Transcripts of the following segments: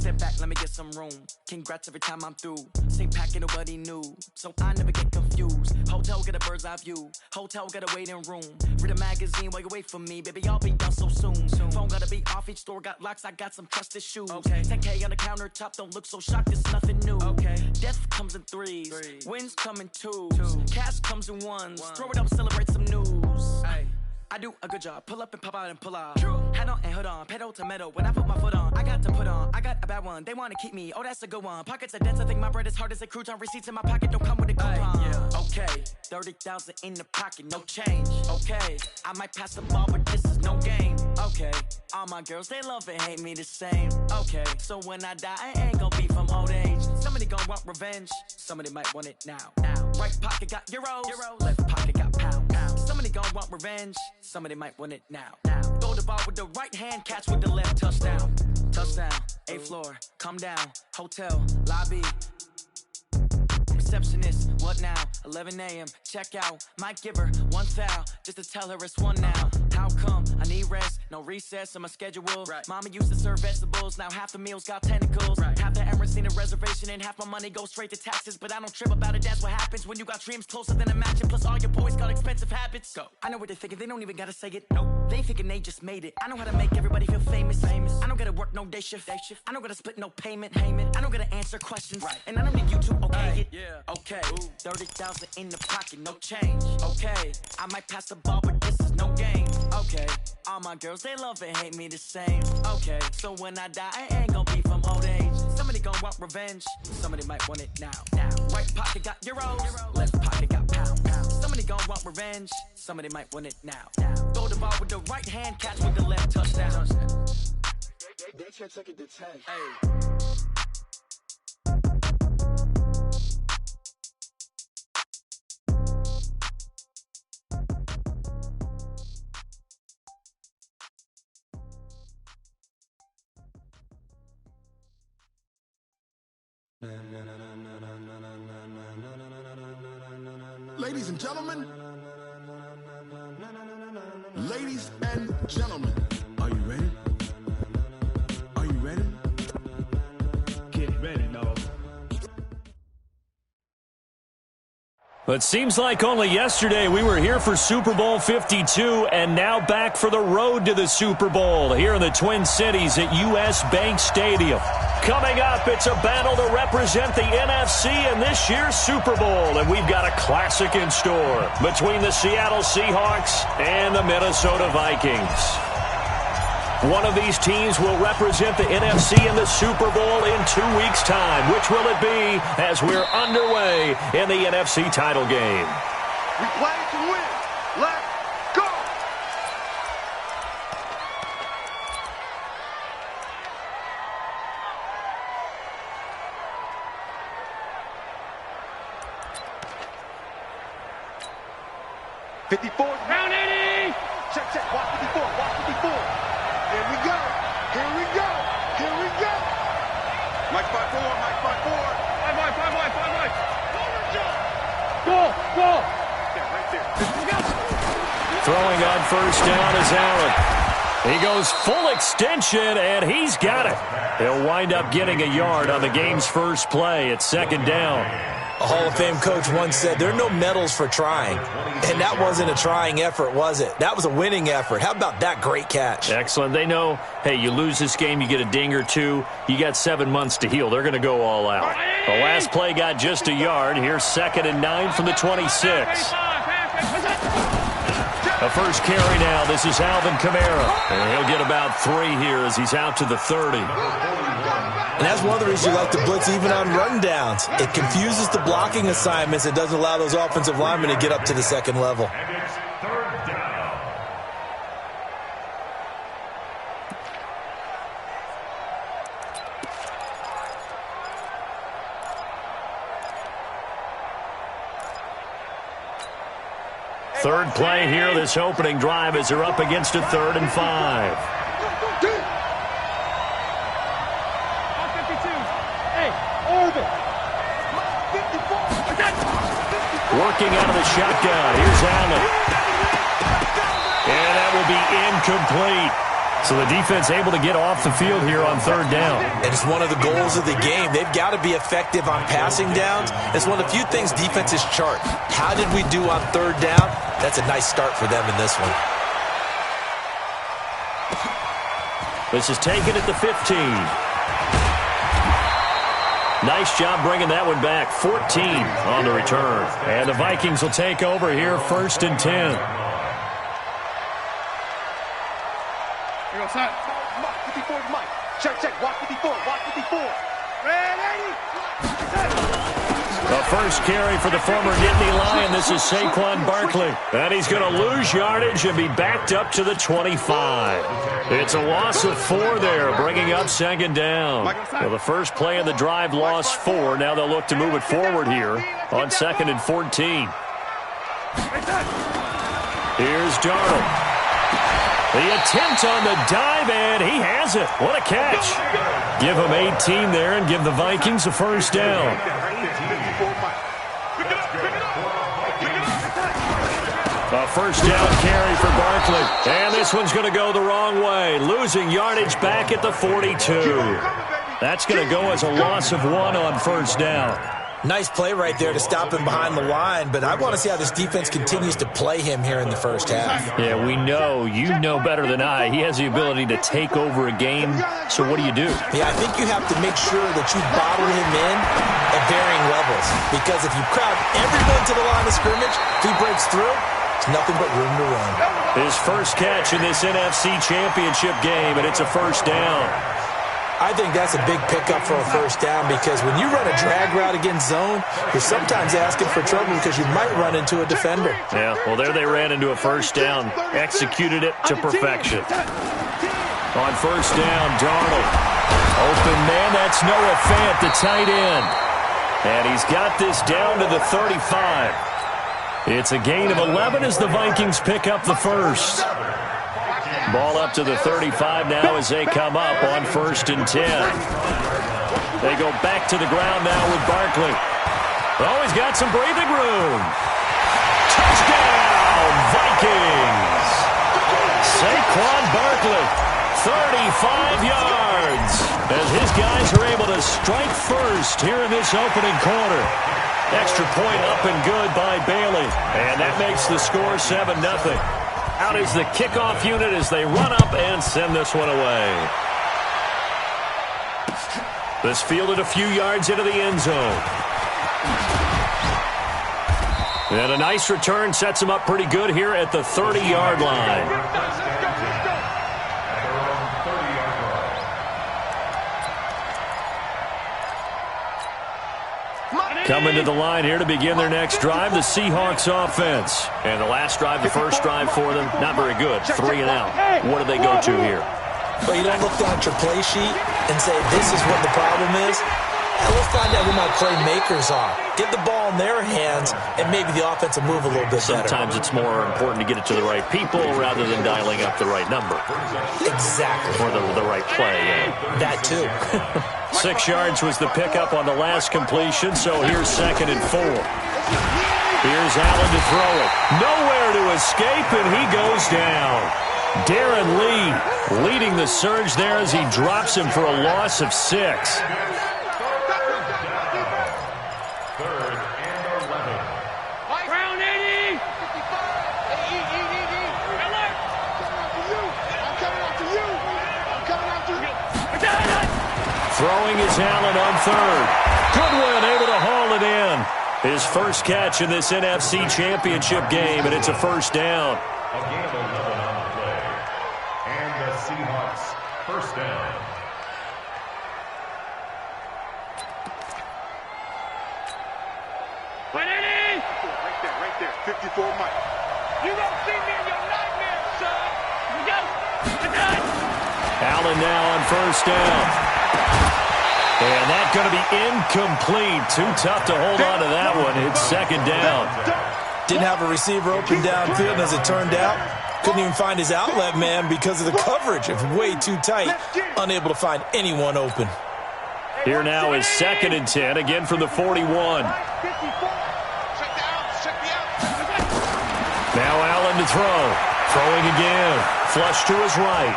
Sit back, let me get some room. Congrats every time I'm through. Same packet, nobody knew, so I never get confused. Hotel get a bird's eye view. Hotel got a waiting room. Read a magazine while you wait for me, baby. I'll be done so soon. Phone gotta be off. Each store got locks. I got some trusted shoes. 10K on the countertop. Don't look so shocked. It's nothing new. Death comes in threes. Wins come in twos. Cash comes in ones. Throw it up, celebrate some news. I do a good job. Pull up and pop out and pull out. Head on and hood on. Pedal to metal. When I put my foot on, I got to put on. I got a bad one. They want to keep me. Oh, that's a good one. Pockets are dense. I think my bread is hard as a crouton. Receipts in my pocket don't come with a coupon. Okay, 30,000 in the pocket, no change. Okay, I might pass the ball, but this is no game. Okay, all my girls, they love and hate me the same. Okay, so when I die, I ain't gonna be from old age. Somebody gonna want revenge. Somebody might want it now. Right pocket got euros. Left pocket got pounds. Somebody gonna want revenge. Somebody might want it now. Throw the ball with the right hand, catch with the left. Touchdown. Touchdown. 8th floor. Come down. Hotel. Lobby. Receptionist, what now? 11 a.m. Check out. Might give her one foul just to tell her it's one now. How come? I need rest, no recess in my schedule. Mama used to serve vegetables, now half the meals got tentacles. Half the errands need a reservation and half my money goes straight to taxes. But I don't trip about it, that's what happens when you got dreams closer than a mansion. Plus all your boys got expensive habits. Go. I know what they're thinking, they don't even gotta say it. Nope. They thinking they just made it. I know how to make everybody feel famous. I don't gotta work no day shift. I don't gotta split no payment. I don't gotta answer questions. And I don't need you to okay it. Okay, 30,000 in the pocket, no change. Okay, I might pass the ball, but this is no game. Okay, all my girls, they love and hate me the same. Okay, so when I die, I ain't gonna be from old age. Somebody gonna want revenge. Somebody might want it now. Right pocket got euros. Left pocket got pounds. Somebody gonna want revenge. Somebody might want it now. Throw the ball with the right hand, catch with the left. Touchdown. They can't take it to 10. Ladies and gentlemen, ladies and gentlemen, are you ready? Are you ready? Get ready, dog. It seems like only yesterday we were here for Super Bowl 52 and now back for the road to the Super Bowl here in the Twin Cities at US Bank Stadium. Coming up, it's a battle to represent the NFC in this year's Super Bowl, and we've got a classic in store between the Seattle Seahawks and the Minnesota Vikings. One of these teams will represent the NFC in the Super Bowl in 2 weeks' time. Which will it be as we're underway in the NFC title game? We play to win. Let's go! Round 80! Check. Watch 54. Here we go. Mike 5-4. Goal. Yeah, right there. Throwing on first down is Allen. He goes full extension, and he's got it. He'll wind up getting a yard on the game's first play at 2nd down. A Hall of Fame coach once said, there are no medals for trying. And that wasn't a trying effort, was it? That was a winning effort. How about that great catch? Excellent. They know, hey, you lose this game, you get a ding or two. You got 7 months to heal. They're going to go all out. The last play got just a yard. Here's 2nd and 9 from the 26. The first carry now. This is Alvin Kamara. And he'll get about 3 here as he's out to the 30. And that's one of the reasons you like to blitz even on rundowns. It confuses the blocking assignments. It doesn't allow those offensive linemen to get up to the second level. Third play here, this opening drive as they're up against a 3rd and 5. Working out of the shotgun. Here's Allen. And that will be incomplete. So the defense able to get off the field here on third down. And it's one of the goals of the game. They've got to be effective on passing downs. It's one of the few things defenses chart. How did we do on third down? That's a nice start for them in this one. This is taken at the 15. Nice job bringing that one back. 14 on the return. And the Vikings will take over here, 1st and 10. Here goes Mike. 54 is Mike. Check. Walk 54. Walk 54. Ready? The first carry for the former Nittany Lion. This is Saquon Barkley. And he's going to lose yardage and be backed up to the 25. It's a loss of 4 there, bringing up 2nd down. Well, the first play of the drive lost 4. Now they'll look to move it forward here on 2nd and 14. Here's Darnold. The attempt on the dive, and he has it. What a catch. Give him 18 there and give the Vikings a first down. A first down carry for Barkley. And this one's going to go the wrong way. Losing yardage back at the 42. That's going to go as a loss of 1 on first down. Nice play right there to stop him behind the line, but I want to see how this defense continues to play him here in the first half. Yeah, we know. You know better than I. He has the ability to take over a game. So what do you do? Yeah, I think you have to make sure that you bottle him in at varying levels, because if you crowd everyone to the line of scrimmage, if he breaks through, it's nothing but room to run. His first catch in this NFC Championship game, and it's a first down. I think that's a big pickup for a first down, because when you run a drag route against zone, you're sometimes asking for trouble because you might run into a defender. Yeah, well, there they ran into a first down. Executed it to perfection. On first down, Darnold. Open man, that's Noah Fant, the tight end. And he's got this down to the 35. It's a gain of 11 as the Vikings pick up the first. Ball up to the 35 now as they come up on 1st and 10. They go back to the ground now with Barkley. Oh, he's got some breathing room. Touchdown, Vikings! Saquon Barkley, 35 yards, as his guys are able to strike first here in this opening quarter. Extra point up and good by Bailey, and that makes the score 7-0. Out is the kickoff unit as they run up and send this one away. This fielded a few yards into the end zone. And a nice return sets him up pretty good here at the 30-yard line. Coming to the line here to begin their next drive, the Seahawks offense. And the last drive, the first drive for them, not very good. 3 and out. What do they go to here? Well, you don't look down at your play sheet and say, this is what the problem is. And let's find out who my playmakers are. Get the ball in their hands, and maybe the offense will move a little bit better. Sometimes it's more important to get it to the right people rather than dialing up the right number. Exactly. Or the right play, yeah. That too. 6 yards was the pickup on the last completion, so here's 2nd and 4. Here's Allen to throw it. Nowhere to escape, and he goes down. Darren Lee leading the surge there as he drops him for a loss of 6. Throwing is Allen on 3rd. Goodwin able to haul it in. His first catch in this NFC Championship game, and it's a first down. A gain of 11 on the play. And the Seahawks first down. Right there. 54 Mike. You don't see me in your nightmare, son. Allen now on first down. And that's going to be incomplete. Too tough to hold on to that one. It's 2nd down. Didn't have a receiver open downfield, and as it turned out, couldn't even find his outlet man because of the coverage. It was way too tight. Unable to find anyone open. Here now is 2nd and 10, again from the 41. Now Allen to throw. Throwing again. Flush to his right.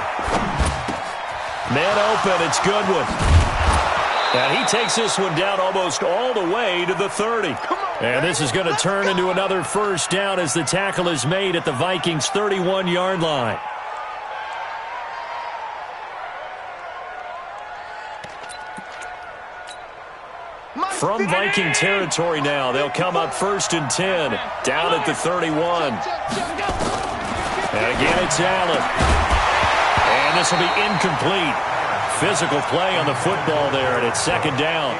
Man open, it's Goodwin. And he takes this one down almost all the way to the 30. And this is going to turn into another first down as the tackle is made at the Vikings' 31-yard line. From Viking territory now, they'll come up 1st and 10, down at the 31. And again, it's Allen. And this will be incomplete. Physical play on the football there, and it's 2nd down.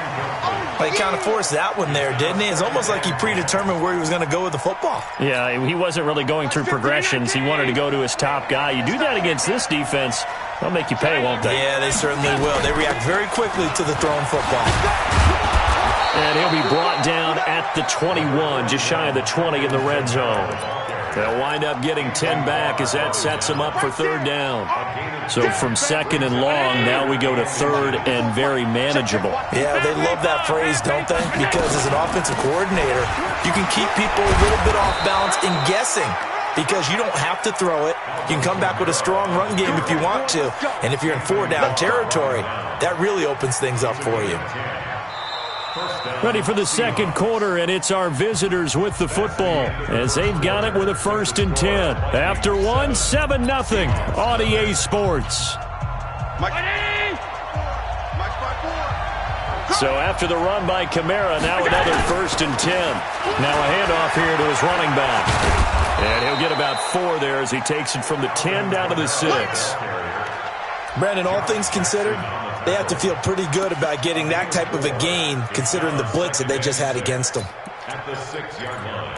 He kind of forced that one there, didn't he? It's almost like he predetermined where he was going to go with the football. Yeah, he wasn't really going through progressions. He wanted to go to his top guy. You do that against this defense, they'll make you pay, won't they? Yeah, they certainly will. They react very quickly to the thrown football. And he'll be brought down at the 21, just shy of the 20 in the red zone. They'll wind up getting 10 back as that sets them up for 3rd down. So from 2nd and long, now we go to 3rd and very manageable. Yeah, they love that phrase, don't they? Because as an offensive coordinator, you can keep people a little bit off balance in guessing because you don't have to throw it. You can come back with a strong run game if you want to. And if you're in 4-down territory, that really opens things up for you. Ready for the 2nd quarter, and it's our visitors with the football as they've got it with a 1st and 10. After 1, 7-0 on EA Sports. So after the run by Kamara, now another 1st and 10. Now a handoff here to his running back. And he'll get about 4 there as he takes it from the 10 down to the 6. Brandon, all things considered, they have to feel pretty good about getting that type of a gain considering the blitz that they just had against them. At the 6-yard line.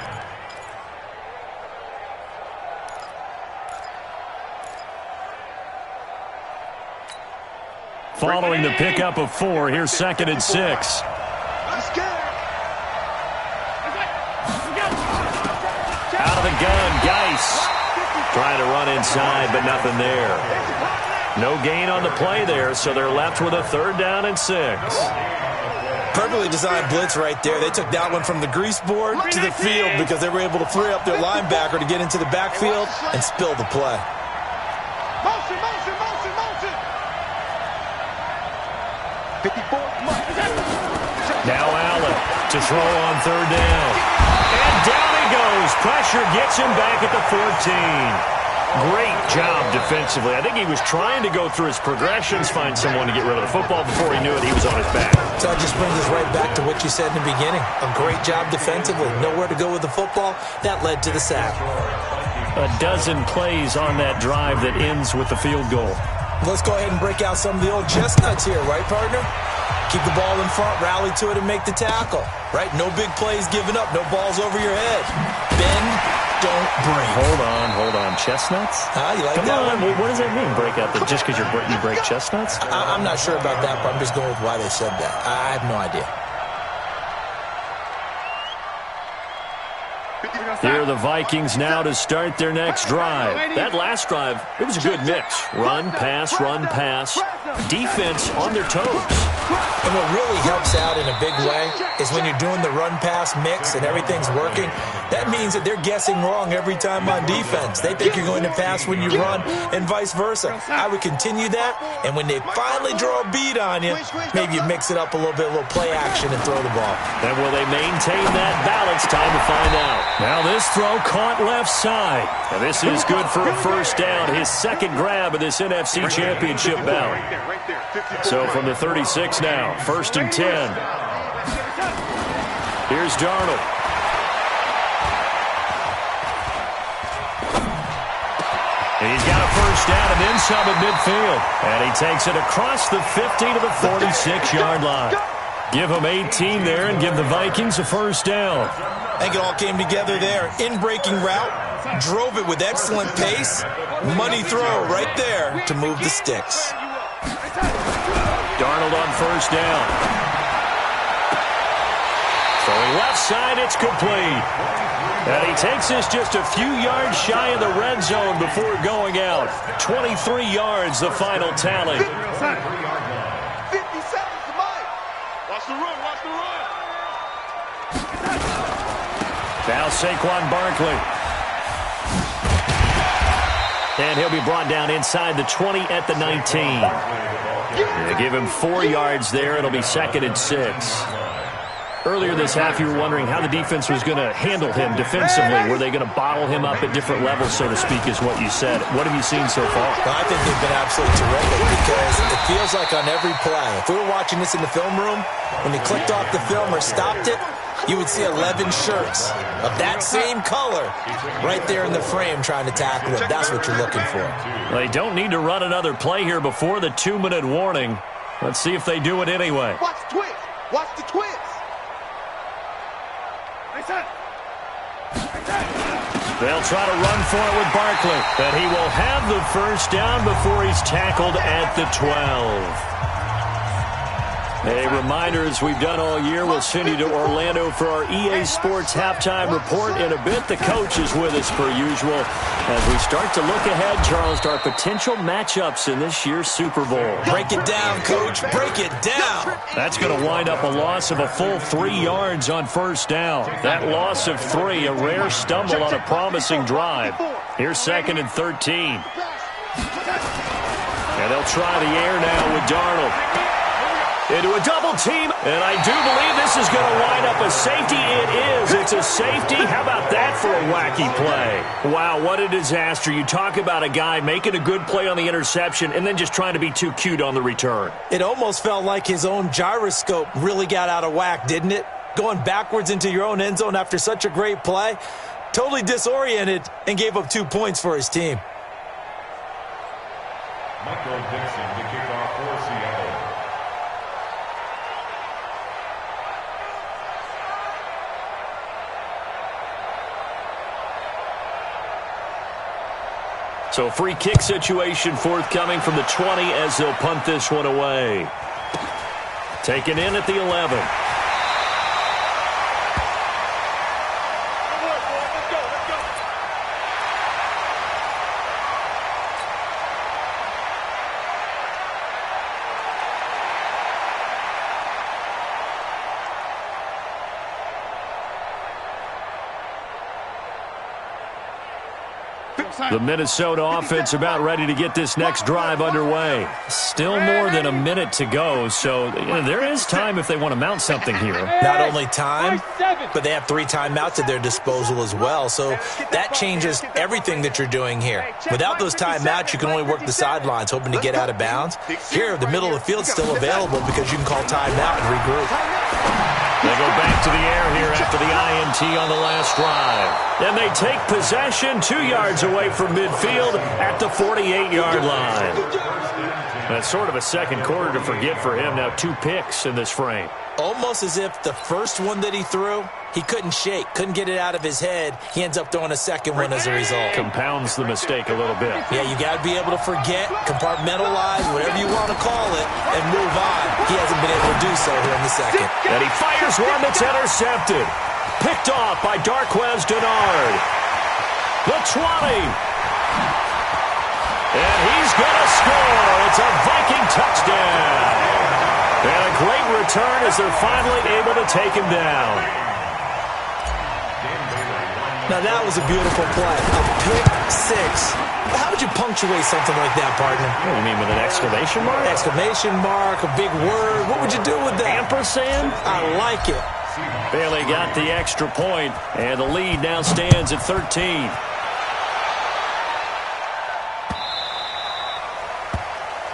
Following the pickup of 4, here's 2nd and 6. Out of the gun, Geis. Trying to run inside, but nothing there. No gain on the play there, so they're left with a 3rd down and 6. Perfectly designed blitz right there. They took that one from the grease board to the field because they were able to free up their linebacker to get into the backfield and spill the play. Motion, motion, motion, motion. 54. Now Allen to throw on 3rd down. And down he goes. Pressure gets him back at the 14. Great job defensively. I think he was trying to go through his progressions, find someone to get rid of the football. Before he knew it, he was on his back. So that just brings us right back to what you said in the beginning. A great job defensively. Nowhere to go with the football. That led to the sack. A dozen plays on that drive that ends with the field goal. Let's go ahead and break out some of the old chestnuts here, right, partner? Keep the ball in front, rally to it, and make the tackle. Right? No big plays given up. No balls over your head. Bend, don't break. Hold on. Chestnuts? You like Come that on. one? What does that mean, break out? Just because you break chestnuts? I'm not sure about that, but I'm just going with why they said that. I have no idea. Here are the Vikings now to start their next drive. That last drive, it was a good mix. Run, pass, defense on their toes. And what really helps out in a big way is when you're doing the run-pass mix and everything's working, that means that they're guessing wrong every time on defense. They think you're going to pass when you run and vice versa. I would continue that, and when they finally draw a beat on you, maybe you mix it up a little bit, a little play action and throw the ball. And will they maintain that balance? Time to find out. Now this throw caught left side. And this is good for a 1st down, his 2nd grab of this NFC Championship bout. So from the 36 now, 1st and 10. Here's Darnold. He's got a 1st down and then some at midfield. And he takes it across the 50 to the 46-yard line. Give him 18 there and give the Vikings a 1st down. I think it all came together there. In-breaking route, drove it with excellent pace. Money throw right there to move the sticks. Darnold on 1st down. Throwing left side, it's complete. And he takes this just a few yards shy of the red zone before going out. 23 yards, the final tally. 50 seconds to Mike. Watch the run, watch the run. Now Saquon Barkley. And he'll be brought down inside the 20 at the 19. They give him 4 yards there. It'll be 2nd and 6. Earlier this half, you were wondering how the defense was going to handle him defensively. Were they going to bottle him up at different levels, so to speak, is what you said. What have you seen so far? Well, I think they've been absolutely terrific because it feels like on every play, if we were watching this in the film room, when they clicked off the film or stopped it, you would see 11 shirts of that same color right there in the frame trying to tackle it. That's what you're looking for. They don't need to run another play here before the 2-minute warning. Let's see if they do it anyway. Watch the twist. Watch the twist. They'll try to run for it with Barkley, but he will have the first down before he's tackled at the 12. A reminder, as we've done all year, we'll send you to Orlando for our EA Sports Halftime Report in a bit. The coach is with us per usual as we start to look ahead, Charles, to our potential matchups in this year's Super Bowl. Break it down, Coach. Break it down. That's going to wind up a loss of a full 3 yards on first down. That loss of 3, a rare stumble on a promising drive. Here's 2nd and 13. And they'll try the air now with Darnold. Into a double team, and I do believe this is going to wind up a safety. It is. It's a safety. How about that for a wacky play? Wow, what a disaster. You talk about a guy making a good play on the interception and then just trying to be too cute on the return. It almost felt like his own gyroscope really got out of whack, didn't it? Going backwards into your own end zone after such a great play. Totally disoriented and gave up 2 points for his team. Michael Dixon to kick off for Seattle. So free kick situation forthcoming from the 20 as they'll punt this one away. Taken in at the 11. The Minnesota offense about ready to get this next drive underway. Still more than a minute to go, so there is time if they want to mount something here. Not only time, but they have 3 timeouts at their disposal as well, so that changes everything that you're doing here. Without those timeouts, you can only work the sidelines, hoping to get out of bounds. Here, the middle of the field's still available because you can call timeout and regroup. They go back to the air here after the INT on the last drive. And they take possession 2 yards away from midfield at the 48-yard line. That's sort of a second quarter to forget for him. Now 2 picks in this frame. Almost as if the first one that he threw, he couldn't shake, couldn't get it out of his head. He ends up throwing a second one as a result. Compounds the mistake a little bit. Yeah, you got to be able to forget, compartmentalize, whatever you want to call it, and move on. He hasn't been able to do so here in the second. And he fires one that's intercepted. Picked off by Darquez Denard. The 20. And he's going to score. It's a Viking touchdown. And a great return as they're finally able to take him down. Now that was a beautiful play. A pick 6. How would you punctuate something like that, partner? What do you mean, with an exclamation mark? Exclamation mark, a big word. What would you do with that? Ampersand? I like it. Bailey got the extra point, and the lead now stands at 13.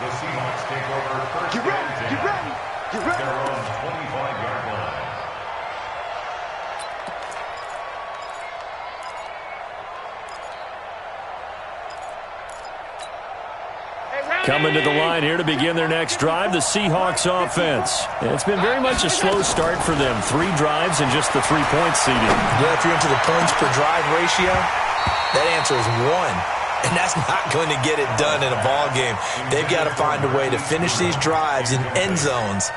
The Seahawks take over first and 10. They're on 25-yard line. Coming to the line here to begin their next drive, the Seahawks offense. It's been very much a slow start for them. 3 drives and just the 3-point seeding. Yeah, if you're into the points per drive ratio, that answer is 1. And that's not going to get it done in a ball game. They've got to find a way to finish these drives in end zones,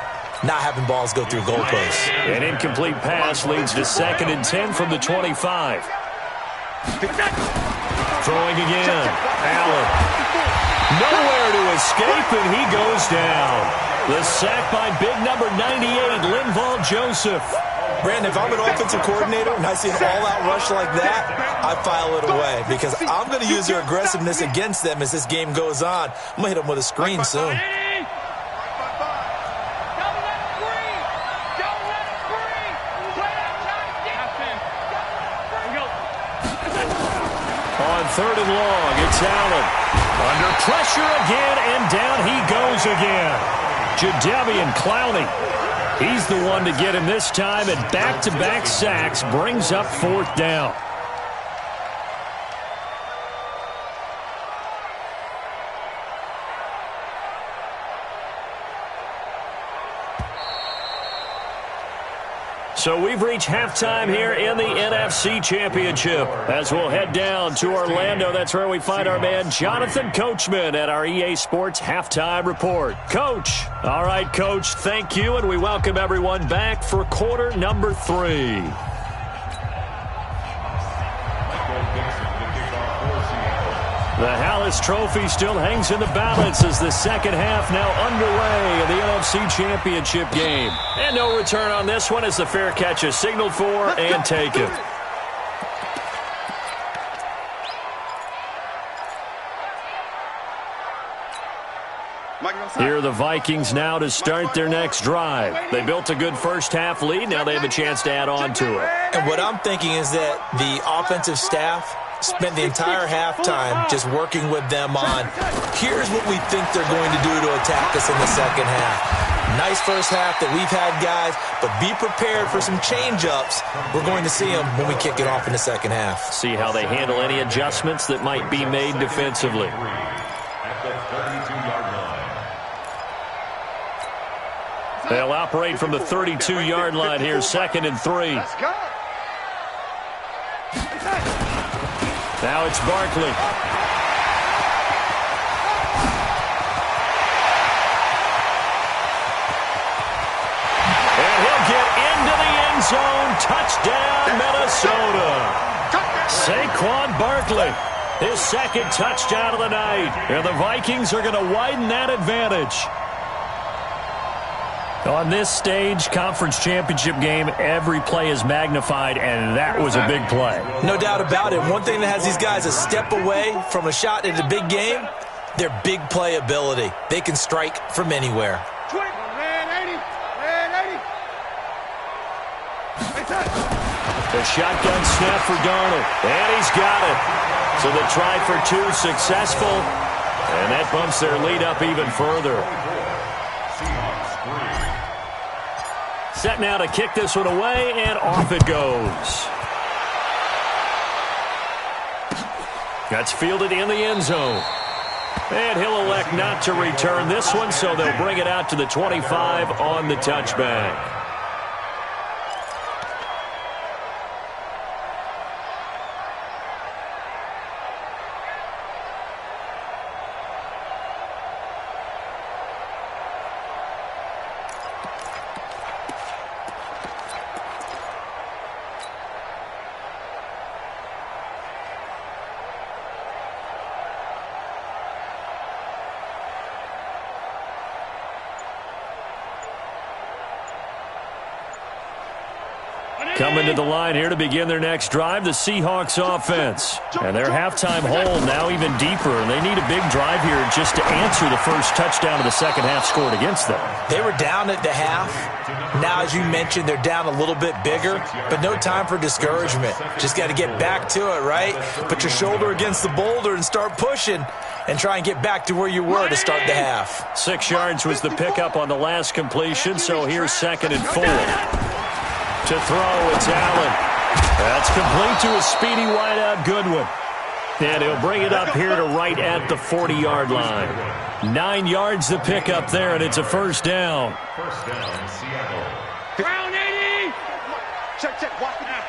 not having balls go through goalposts. An incomplete pass leads to 2nd and 10 from the 25. Throwing again. Allen. Nowhere to escape, and he goes down. The sack by big number 98, Linval Joseph. Brandon, if I'm an offensive coordinator and I see an all-out rush like that, I file it away because I'm going to use their aggressiveness against them as this game goes on. I'm going to hit them with a screen soon. On 3rd and long, it's Allen. Under pressure again, and down he goes again. Jadeveon Clowney. He's the one to get him this time, and back-to-back sacks brings up 4th down. So we've reached halftime here in the NFC Championship. As we'll head down to Orlando, that's where we find our man Jonathan Coachman at our EA Sports Halftime Report. Coach. All right, Coach, thank you, and we welcome everyone back for quarter number 3. The Hallis Trophy still hangs in the balance as the second half now underway in the NFC Championship game. And no return on this one as the fair catch is signaled for and taken. Here are the Vikings now to start their next drive. They built a good first-half lead. Now they have a chance to add on to it. And what I'm thinking is that the offensive staff spent the entire halftime just working with them on, here's what we think they're going to do to attack us in the second half. Nice first half that we've had, guys, but be prepared for some change-ups. We're going to see them when we kick it off in the second half. See how they handle any adjustments that might be made defensively. At the 32-yard line. They'll operate from the 32-yard line here, 2nd and 3. Let's go. Now it's Barkley. And he'll get into the end zone. Touchdown, Minnesota. Saquon Barkley, his 2nd touchdown of the night. And the Vikings are going to widen that advantage. On this stage, conference championship game, every play is magnified, and that was a big play. No doubt about it. One thing that has these guys a step away from a shot at a big game, their big play ability. They can strike from anywhere. The shotgun snap for Darnold, and he's got it. So the try for 2 successful, and that bumps their lead up even further. Set now to kick this one away, and off it goes. That's fielded in the end zone. And he'll elect not to return this one, so they'll bring it out to the 25 on the touchback. Coming to the line here to begin their next drive, the Seahawks offense. And their halftime hole now even deeper, and they need a big drive here just to answer the first touchdown of the second half scored against them. They were down at the half. Now, as you mentioned, they're down a little bit bigger, but no time for discouragement. Just got to get back to it, right? Put your shoulder against the boulder and start pushing and try and get back to where you were to start the half. 6 yards was the pickup on the last completion, so here's 2nd and 4. To throw, it's Allen. That's complete to a speedy wideout Goodwin. And he'll bring it up here to right at the 40-yard line. 9 yards the pickup there, and it's a first down. First down, Seattle. Ground 80. Check, check. Watch the half.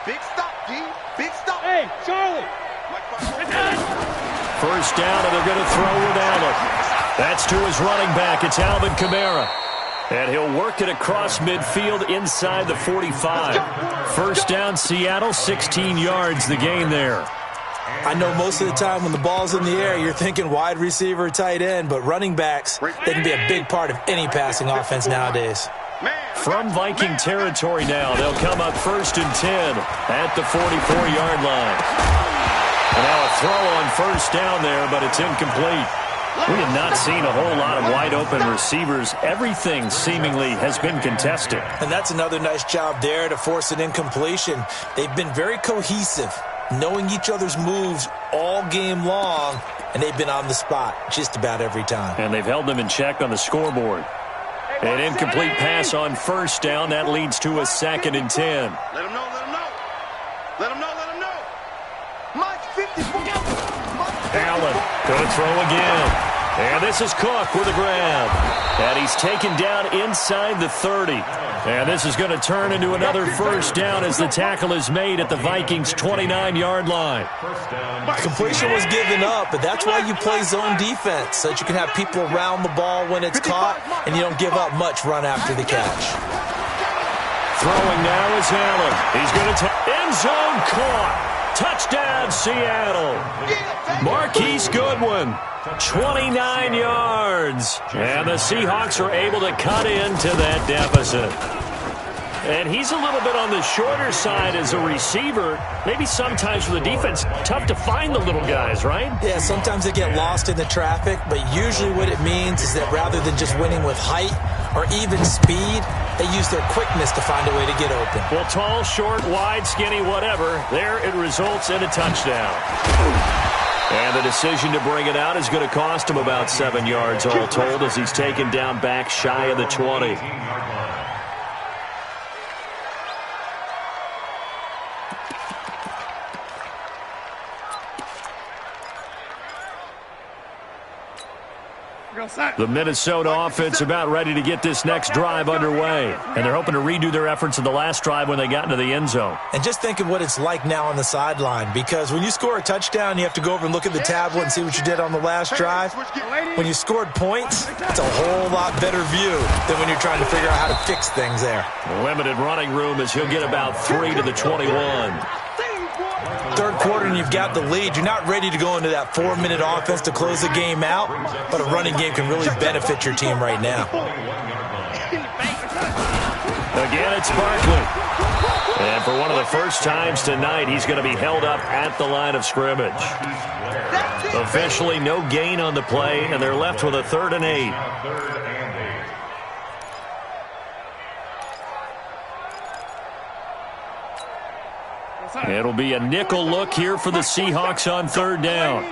Big stop, D. Big stop. Hey, Charlie. First down, and they're going to throw with Allen. That's to his running back. It's Alvin Kamara. And he'll work it across midfield inside the 45. First down, Seattle, 16 yards the gain there. I know most of the time when the ball's in the air, you're thinking wide receiver, tight end, but running backs, they can be a big part of any passing offense nowadays. From Viking territory now, they'll come up 1st and 10 at the 44-yard line. And now a throw on 1st down there, but it's incomplete. We have not seen a whole lot of wide-open receivers. Everything seemingly has been contested. And that's another nice job there to force an incompletion. They've been very cohesive, knowing each other's moves all game long, and they've been on the spot just about every time. And they've held them in check on the scoreboard. An incomplete pass on 1st down. That leads to a 2nd and 10. Let him know, let him know. Let him know, let him know. Mike 54. Allen going to throw again. And this is Cook with a grab. And he's taken down inside the 30. And this is going to turn into another 1st down as the tackle is made at the Vikings' 29-yard line. Completion was given up, but that's why you play zone defense, so that you can have people around the ball when it's caught, and you don't give up much run after the catch. Throwing now is Allen. He's going to end zone caught. Touchdown, Seattle. Marquise Goodwin, 29 yards. And the Seahawks are able to cut into that deficit. And he's a little bit on the shorter side as a receiver. Maybe sometimes for the defense, tough to find the little guys, right? Yeah, sometimes they get lost in the traffic, but usually what it means is that rather than just winning with height or even speed, they use their quickness to find a way to get open. Well, tall, short, wide, skinny, whatever, there it results in a touchdown. And the decision to bring it out is going to cost him about 7 yards all told as he's taken down back shy of the 20. The Minnesota offense about ready to get this next drive underway. And they're hoping to redo their efforts in the last drive when they got into the end zone. And just think of what it's like now on the sideline, because when you score a touchdown, you have to go over and look at the tablet and see what you did on the last drive. When you scored points, it's a whole lot better view than when you're trying to figure out how to fix things there. Limited running room as he'll get about 3 to the 21. Third quarter and you've got the lead. You're not ready to go into that 4-minute offense to close the game out, but a running game can really benefit your team right now. Again, it's Barkley. And for one of the first times tonight, he's going to be held up at the line of scrimmage. Officially no gain on the play, and they're left with a 3rd and 8. It'll be a nickel look here for the Seahawks on 3rd down.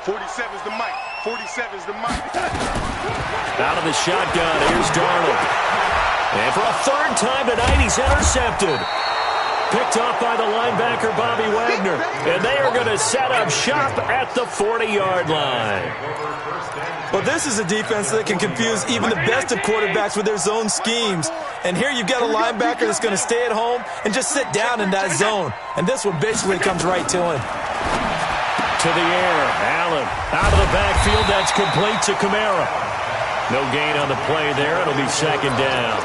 47's the mic. 47's the mic. Out of the shotgun, here's Darnold. And for a 3rd time tonight, he's intercepted. Picked off by the linebacker, Bobby Wagner. And they are going to set up shop at the 40-yard line. Well, this is a defense that can confuse even the best of quarterbacks with their zone schemes. And here you've got a linebacker that's going to stay at home and just sit down in that zone. And this one basically comes right to him. To the air, Allen out of the backfield. That's complete to Kamara. No gain on the play there. It'll be 2nd down.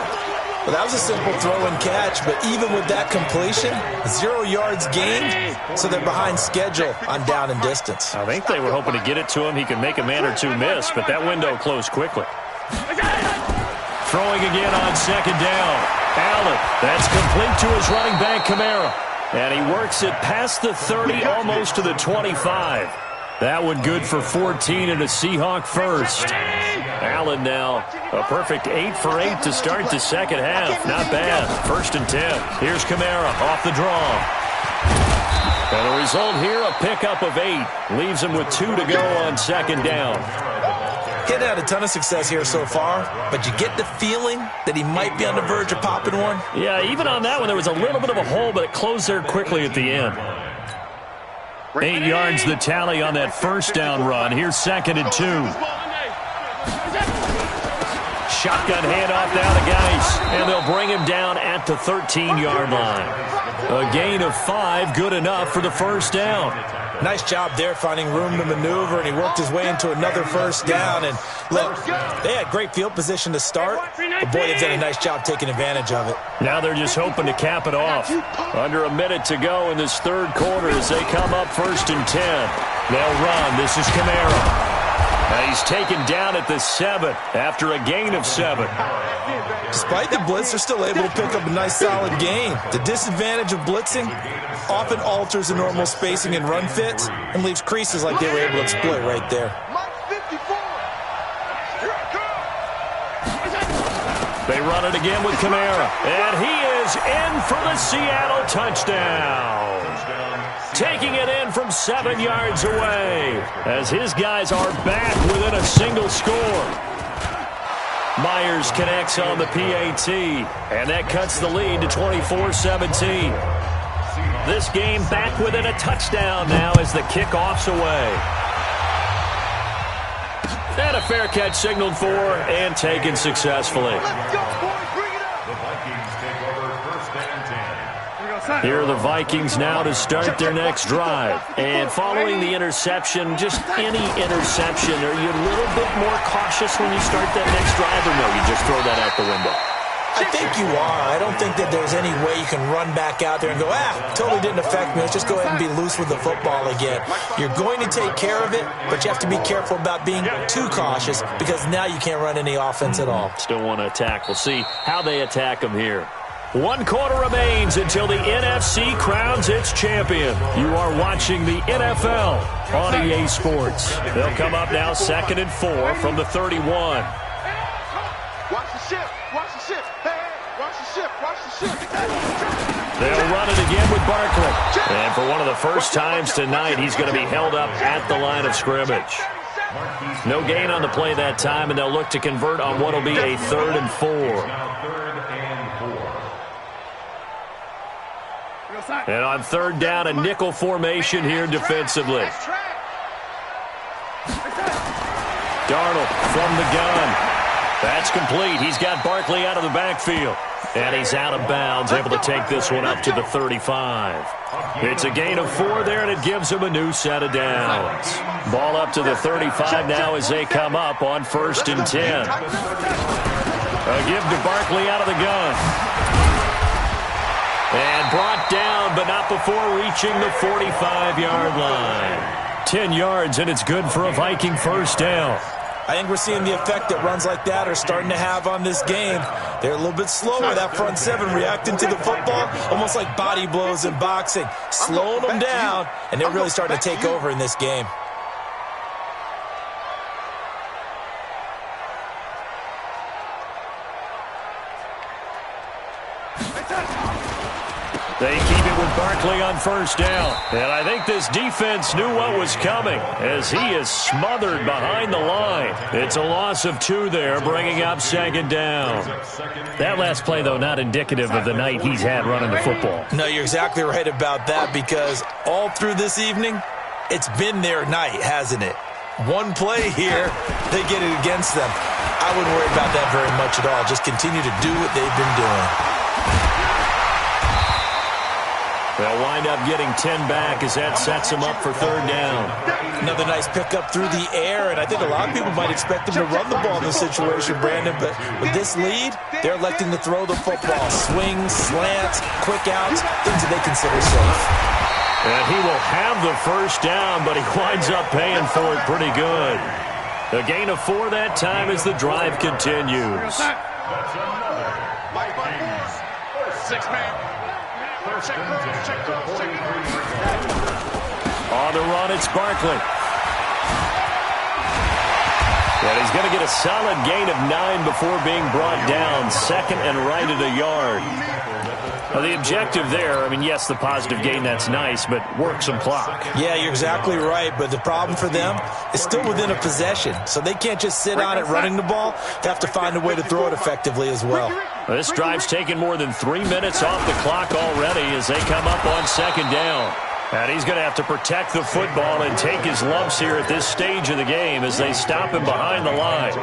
Well, that was a simple throw and catch, but even with that completion, 0 yards gained, so they're behind schedule on down and distance. I think they were hoping to get it to him. He could make a man or two miss, but that window closed quickly. Throwing again on 2nd down. Allen, that's complete to his running back, Kamara. And he works it past the 30, almost to the 25. That one good for 14 and a Seahawk first. Allen now a perfect 8 for 8 to start the second half. Not bad. 1st and 10. Here's Kamara off the draw. And the result here, a pickup of 8. Leaves him with 2 to go on 2nd down. He hadn't had a ton of success here so far, but you get the feeling that he might be on the verge of popping one. Yeah, even on that one, there was a little bit of a hole, but it closed there quickly at the end. 8 yards the tally on that 1st down run. Here's 2nd and 2. Shotgun handoff now to Geis, and they'll bring him down at the 13-yard line. A gain of 5, good enough for the 1st down. Nice job there finding room to maneuver, and he worked his way into another first down. And look, they had great field position to start, but boy, they've done a nice job taking advantage of it. Now they're just hoping to cap it off. Under a minute to go in this third quarter as they come up 1st and 10. They'll run. This is Kamara. He's taken down at the 7 after a gain of 7. Despite the blitz, they're still able to pick up a nice solid gain. The disadvantage of blitzing often alters the normal spacing and run fits and leaves creases like they were able to exploit right there. They run it again with Kamara, and he is in for the Seattle touchdown. Taking it in from 7 yards away as his guys are back within a single score. Myers connects on the PAT, and that cuts the lead to 24-17. This game back within a touchdown now as the kickoff's away. And a fair catch signaled for and taken successfully. Here are the Vikings now to start their next drive. And following the interception, just any interception, are you a little bit more cautious when you start that next drive, or no, you just throw that out the window? I think you are. I don't think that there's any way you can run back out there and go, totally didn't affect me. Let's just go ahead and be loose with the football again. You're going to take care of it, but you have to be careful about being too cautious because now you can't run any offense at all. Still want to attack. We'll see how they attack them here. 1 quarter remains until the NFC crowns its champion. You are watching the NFL on EA Sports. They'll come up now 2nd and 4 from the 31. Watch the ship. Watch the ship. Hey, watch the ship. Watch the ship. They'll run it again with Barkley. And for one of the first times tonight, he's going to be held up at the line of scrimmage. No gain on the play that time, and they'll look to convert on what will be a 3rd and 4. And on 3rd down, a nickel formation here defensively. Darnold from the gun. That's complete. He's got Barkley out of the backfield. And he's out of bounds, able to take this one up to the 35. It's a gain of 4 there, and it gives him a new set of downs. Ball up to the 35 now as they come up on 1st and 10. A give to Barkley out of the gun. And brought down, but not before reaching the 45-yard line. 10 yards, and it's good for a Viking first down. I think we're seeing the effect that runs like that are starting to have on this game. They're a little bit slower, that front 7, reacting to the football, almost like body blows in boxing, slowing them down, and they're really starting to take over in this game. They keep it with Barkley on 1st down. And I think this defense knew what was coming as he is smothered behind the line. It's a loss of 2 there, bringing up 2nd down. That last play, though, not indicative of the night he's had running the football. No, you're exactly right about that because all through this evening, it's been their night, hasn't it? One play here, they get it against them. I wouldn't worry about that very much at all. Just continue to do what they've been doing. They'll wind up getting 10 back as that sets them up for 3rd down. Another nice pickup through the air, and I think a lot of people might expect them to run the ball in this situation, Brandon, but with this lead, they're electing to throw the football. Swings, slants, quick outs, things that they consider safe. And he will have the 1st down, but he winds up paying for it pretty good. A gain of 4 that time as the drive continues. On the run, it's Barkley. And he's going to get a solid gain of 9 before being brought down. 2nd and right at a yard. Now, the objective there, I mean, yes, the positive gain, that's nice, but work some clock. Yeah, you're exactly right, but the problem for them is still within a possession, so they can't just sit on it running the ball. They have to find a way to throw it effectively as well. This drive's taken more than 3 minutes off the clock already as they come up on 2nd down. And he's going to have to protect the football and take his lumps here at this stage of the game as they stop him behind the line.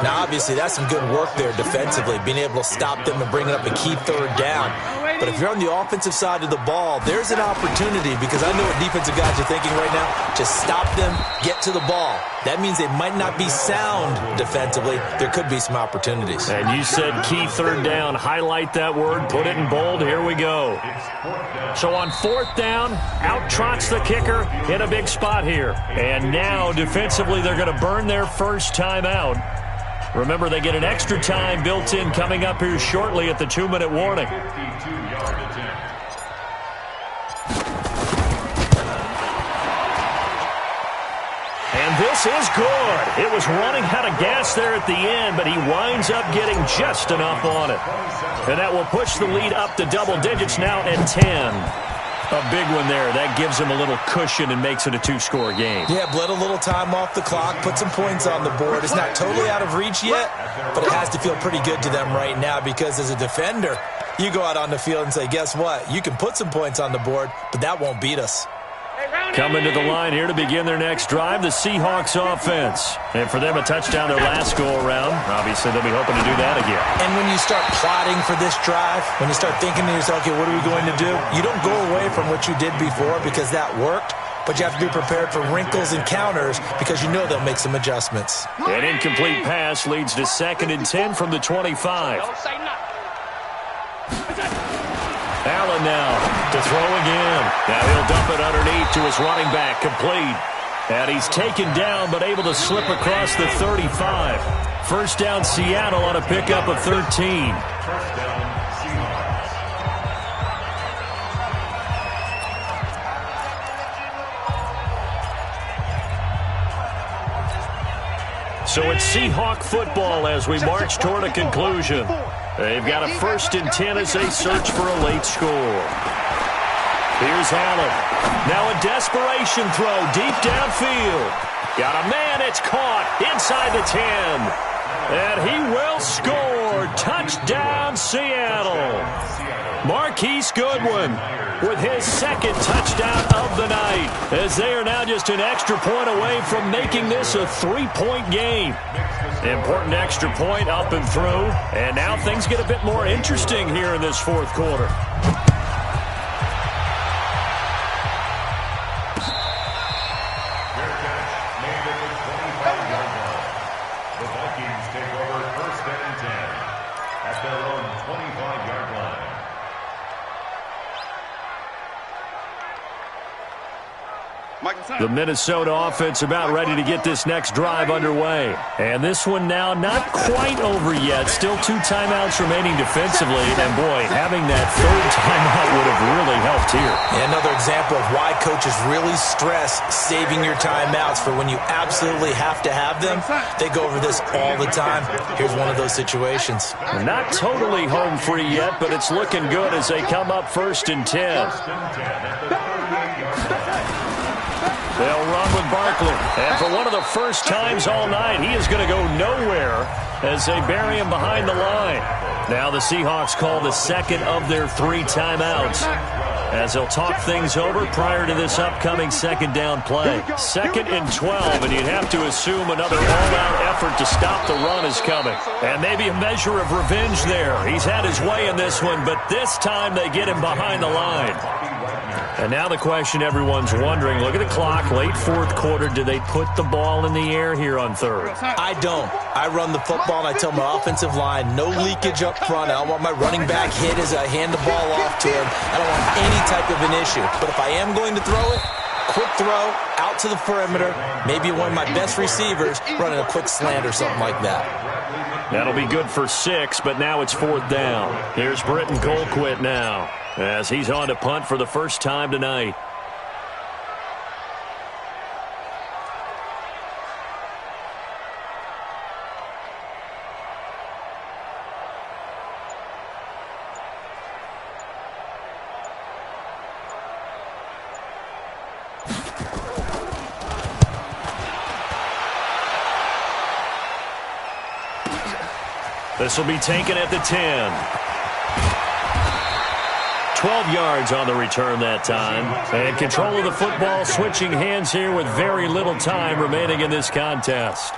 Now, obviously, that's some good work there defensively, being able to stop them and bring it up a key 3rd down. But if you're on the offensive side of the ball, there's an opportunity, because I know what defensive guys are thinking right now. Just stop them, get to the ball. That means they might not be sound defensively. There could be some opportunities. And you said key third down. Highlight that word. Put it in bold. Here we go. So on fourth down, out trots the kicker in a big spot here. And now defensively they're going to burn their first time out. Remember, they get an extra time built in coming up here shortly at the 2-minute warning. And this is good. It was running out of gas there at the end, but he winds up getting just enough on it. And that will push the lead up to double digits now at 10. A big one there. That gives him a little cushion and makes it a 2-score game. Yeah, bled a little time off the clock, put some points on the board. It's not totally out of reach yet, but it has to feel pretty good to them right now, because as a defender, you go out on the field and say, guess what? You can put some points on the board, but that won't beat us. Coming to the line here to begin their next drive, the Seahawks offense. And for them, a touchdown their last go-around. Obviously, they'll be hoping to do that again. And when you start plotting for this drive, when you start thinking to yourself, okay, what are we going to do? You don't go away from what you did before because that worked, but you have to be prepared for wrinkles and counters because you know they'll make some adjustments. An incomplete pass leads to 2nd and 10 from the 25. Allen now to throw again. Now he'll dump it underneath to his running back, complete. And he's taken down but able to slip across the 35. First down Seattle on a pickup of 13. First down, Seahawks. So it's Seahawk football as we march toward a conclusion. They've got a 1st and 10 as they search for a late score. Here's Allen. Now a desperation throw deep downfield. Got a man, it's caught inside the 10. And he will score. Touchdown, Seattle. Marquise Goodwin with his 2nd touchdown of the night, as they are now just an extra point away from making this a 3-point game. Important extra point up and through, and now things get a bit more interesting here in this 4th quarter. Fair catch made at the 25-yard line. The Vikings take over 1st and 10 at their own 25-yard line. The Minnesota offense about ready to get this next drive underway. And this one now not quite over yet. Still 2 timeouts remaining defensively. And, boy, having that 3rd timeout would have really helped here. And another example of why coaches really stress saving your timeouts for when you absolutely have to have them. They go over this all the time. Here's one of those situations. Not totally home free yet, but it's looking good as they come up 1st and 10. They'll run with Barkley. And for one of the first times all night, he is going to go nowhere as they bury him behind the line. Now the Seahawks call the 2nd of their 3 timeouts as they'll talk things over prior to this upcoming 2nd down play. 2nd and 12, and you'd have to assume another all-out effort to stop the run is coming. And maybe a measure of revenge there. He's had his way in this one, but this time they get him behind the line. And now the question everyone's wondering, look at the clock, late 4th quarter, do they put the ball in the air here on 3rd? I don't. I run the football and I tell my offensive line, no leakage up front. I don't want my running back hit as I hand the ball off to him. I don't want any type of an issue. But if I am going to throw it, quick throw, out to the perimeter, maybe one of my best receivers running a quick slant or something like that. That'll be good for 6, but now it's 4th down. Here's Britton Colquitt now, as he's on to punt for the first time tonight. This will be taken at the 10. 12 yards on the return that time. And control of the football switching hands here with very little time remaining in this contest.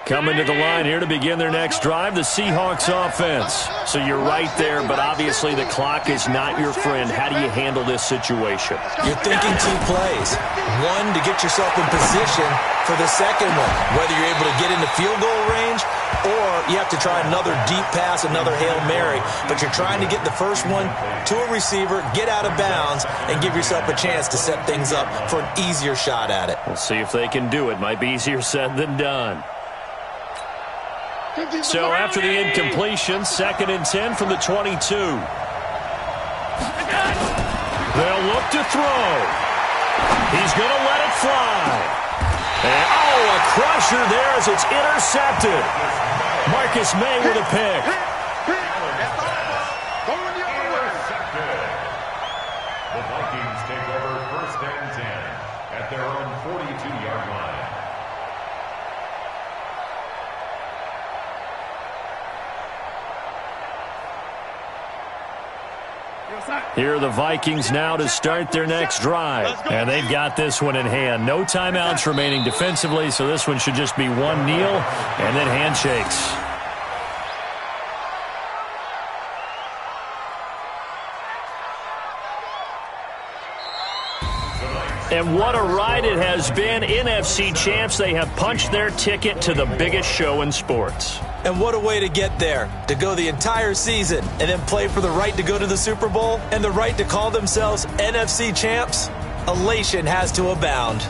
Coming to the line here to begin their next drive, the Seahawks offense. So you're right there, but obviously the clock is not your friend. How do you handle this situation? You're thinking 2 plays. One, to get yourself in position for the second one, whether you're able to get into field goal range or you have to try another deep pass, another Hail Mary. But you're trying to get the first one to a receiver, get out of bounds, and give yourself a chance to set things up for an easier shot at it. We'll see if they can do it. Might be easier said than done. So after the incompletion, 2nd and 10 from the 22. They'll look to throw. He's going to let it fly. And, a crusher there as it's intercepted. Marcus May with a pick. The Vikings take over 1st and 10 at their own 42-yard line. Here are the Vikings now to start their next drive. And they've got this one in hand. No timeouts remaining defensively, so this one should just be one kneel and then handshakes. And what a ride it has been. NFC champs, they have punched their ticket to the biggest show in sports. And what a way to get there, to go the entire season and then play for the right to go to the Super Bowl and the right to call themselves NFC champs. Elation has to abound.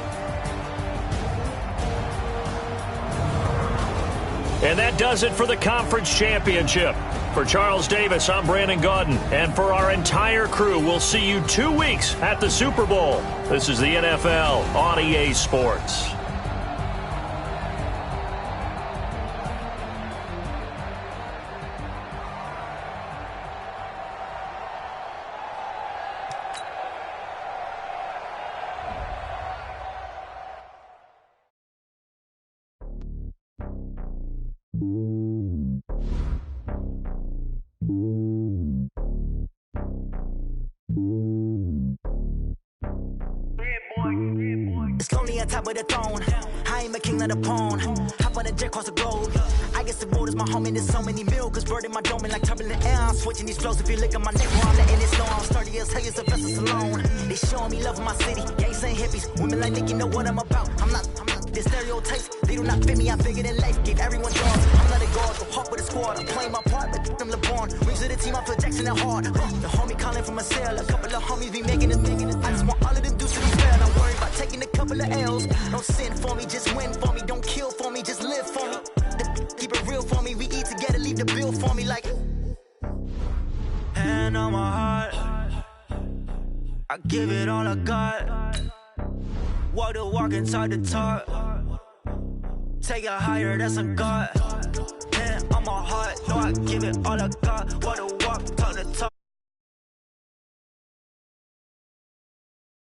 And that does it for the conference championship. For Charles Davis, I'm Brandon Gaudin. And for our entire crew, we'll see you 2 weeks at the Super Bowl. This is the NFL on EA Sports. It's lonely on top of the throne. I ain't a king of the pawn. Hop on a jet across the globe. I guess the road is my home and there's so many milk. Bird in my dome and like turbulent air. I'm switching these flows. If you look at my neck, well, I'm letting it slow. I'm sturdy as hell as a vessel alone. They showing me love in my city. Gangs and hippies. Women like Nick, you know what I'm about. I'm not the stereotypes. They do not fit me. I'm bigger than life. Give everyone jobs. I'm not a guard. Go hawk with a squad. I'm playing my part, but I'm LeBron. Rings of the team. I feel Jackson and hard. The homie calling from a cell. A couple of homies be making it. I just want all of them dudes to be fair. Don't worry about taking a couple of L's. Don't sin for me, just win for me. Don't kill for me, just live for me. Keep it real for me. We eat together, leave the bill for me like. Hand on my heart, I give it all I got. Walk the walk and talk the talk. Take it higher, that's a God. Hand on my heart, no, I give it all I got. Walk the walk, talk the talk.